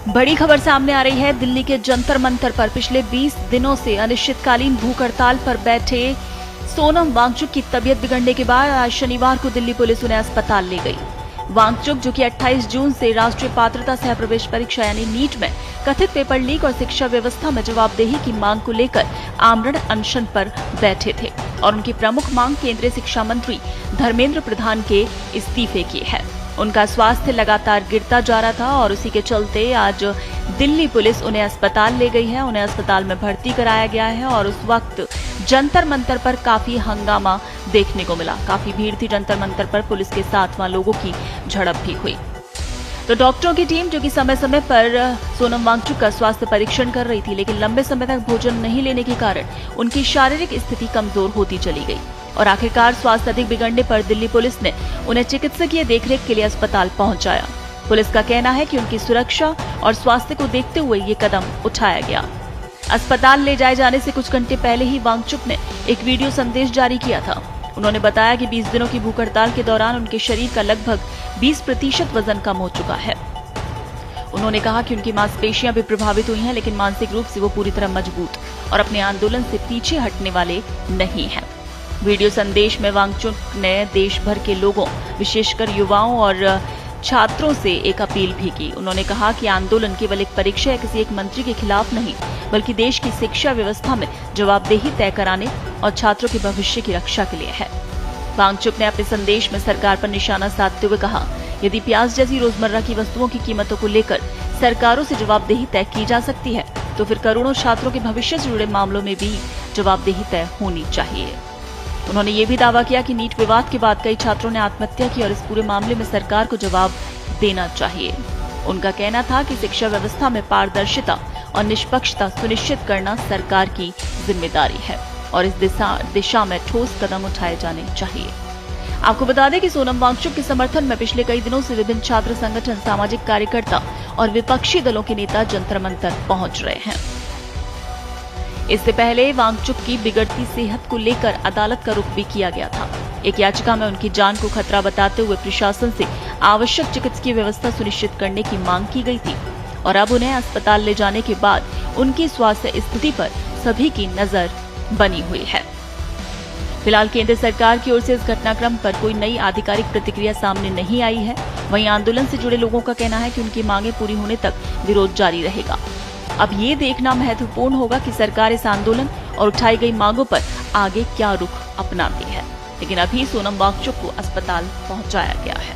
बड़ी खबर सामने आ रही है। दिल्ली के जंतर मंतर पर पिछले 20 दिनों से अनिश्चितकालीन भूख हड़ताल पर बैठे सोनम वांगचुक की तबीयत बिगड़ने के बाद आज शनिवार को दिल्ली पुलिस उन्हें अस्पताल ले गई। वांगचुक, जो कि 28 जून से राष्ट्रीय पात्रता सह प्रवेश परीक्षा यानी नीट में कथित पेपर लीक और शिक्षा व्यवस्था में जवाबदेही की मांग को लेकर आमरण अनशन पर बैठे थे और उनकी प्रमुख मांग केंद्रीय शिक्षा मंत्री धर्मेंद्र प्रधान के इस्तीफे की है। उनका स्वास्थ्य लगातार गिरता जा रहा था और उसी के चलते आज दिल्ली पुलिस उन्हें अस्पताल ले गई है। उन्हें अस्पताल में भर्ती कराया गया है और उस वक्त जंतर मंतर पर काफी हंगामा देखने को मिला। काफी भीड़ थी जंतर मंतर पर। पुलिस के साथ वहां लोगों की झड़प भी हुई। तो डॉक्टरों की टीम, जो कि समय समय पर सोनम वांगचुक का स्वास्थ्य परीक्षण कर रही थी, लेकिन लंबे समय तक भोजन नहीं लेने के कारण उनकी शारीरिक स्थिति कमजोर होती चली गई और आखिरकार स्वास्थ्य अधिक बिगड़ने पर दिल्ली पुलिस ने उन्हें चिकित्सकीय देखरेख के लिए अस्पताल पहुंचाया। पुलिस का कहना है कि उनकी सुरक्षा और स्वास्थ्य को देखते हुए ये कदम उठाया गया। अस्पताल ले जाए जाने से कुछ घंटे पहले ही वांगचुक ने एक वीडियो संदेश जारी किया था। उन्होंने बताया कि 20 दिनों की भूख हड़ताल के दौरान उनके शरीर का लगभग 20% वजन कम हो चुका है। उन्होंने कहा कि उनकी मांसपेशियां भी प्रभावित हुई हैं, लेकिन मानसिक रूप से वो पूरी तरह मजबूत और अपने आंदोलन से पीछे हटने वाले नहीं हैं। वीडियो संदेश में वांगचुक ने देश भर के लोगों, विशेषकर युवाओं और छात्रों से एक अपील भी की। उन्होंने कहा कि आंदोलन केवल एक परीक्षा या किसी एक मंत्री के खिलाफ नहीं, बल्कि देश की शिक्षा व्यवस्था में जवाबदेही तय कराने और छात्रों के भविष्य की रक्षा के लिए है। वांगचुक ने अपने संदेश में सरकार पर निशाना साधते हुए कहा, यदि प्याज जैसी रोजमर्रा की वस्तुओं की कीमतों को लेकर सरकारों से जवाबदेही तय की जा सकती है, तो फिर करोड़ों छात्रों के भविष्य से जुड़े मामलों में भी जवाबदेही तय होनी चाहिए। उन्होंने ये भी दावा किया कि नीट विवाद के बाद कई छात्रों ने आत्महत्या की और इस पूरे मामले में सरकार को जवाब देना चाहिए। उनका कहना था कि शिक्षा व्यवस्था में पारदर्शिता और निष्पक्षता सुनिश्चित करना सरकार की जिम्मेदारी है और इस दिशा में ठोस कदम उठाए जाने चाहिए। आपको बता दें कि सोनम वांगचुक के समर्थन में पिछले कई दिनों से विभिन्न छात्र संगठन, सामाजिक कार्यकर्ता और विपक्षी दलों के नेता जंतर मंतर पहुंच रहे हैं। इससे पहले वांगचुक की बिगड़ती सेहत को लेकर अदालत का रुख भी किया गया था। एक याचिका में उनकी जान को खतरा बताते हुए प्रशासन से आवश्यक चिकित्सकीय व्यवस्था सुनिश्चित करने की मांग की गई थी और अब उन्हें अस्पताल ले जाने के बाद उनकी स्वास्थ्य स्थिति पर सभी की नजर बनी हुई है। फिलहाल केंद्र सरकार की ओर से इस घटनाक्रम पर कोई नई आधिकारिक प्रतिक्रिया सामने नहीं आई है। वहीं आंदोलन से जुड़े लोगों का कहना है कि उनकी मांगें पूरी होने तक विरोध जारी रहेगा। अब ये देखना महत्वपूर्ण होगा कि सरकार इस आंदोलन और उठाई गई मांगों पर आगे क्या रुख अपनाती है। लेकिन अभी सोनम वांगचुक को अस्पताल पहुंचाया गया है।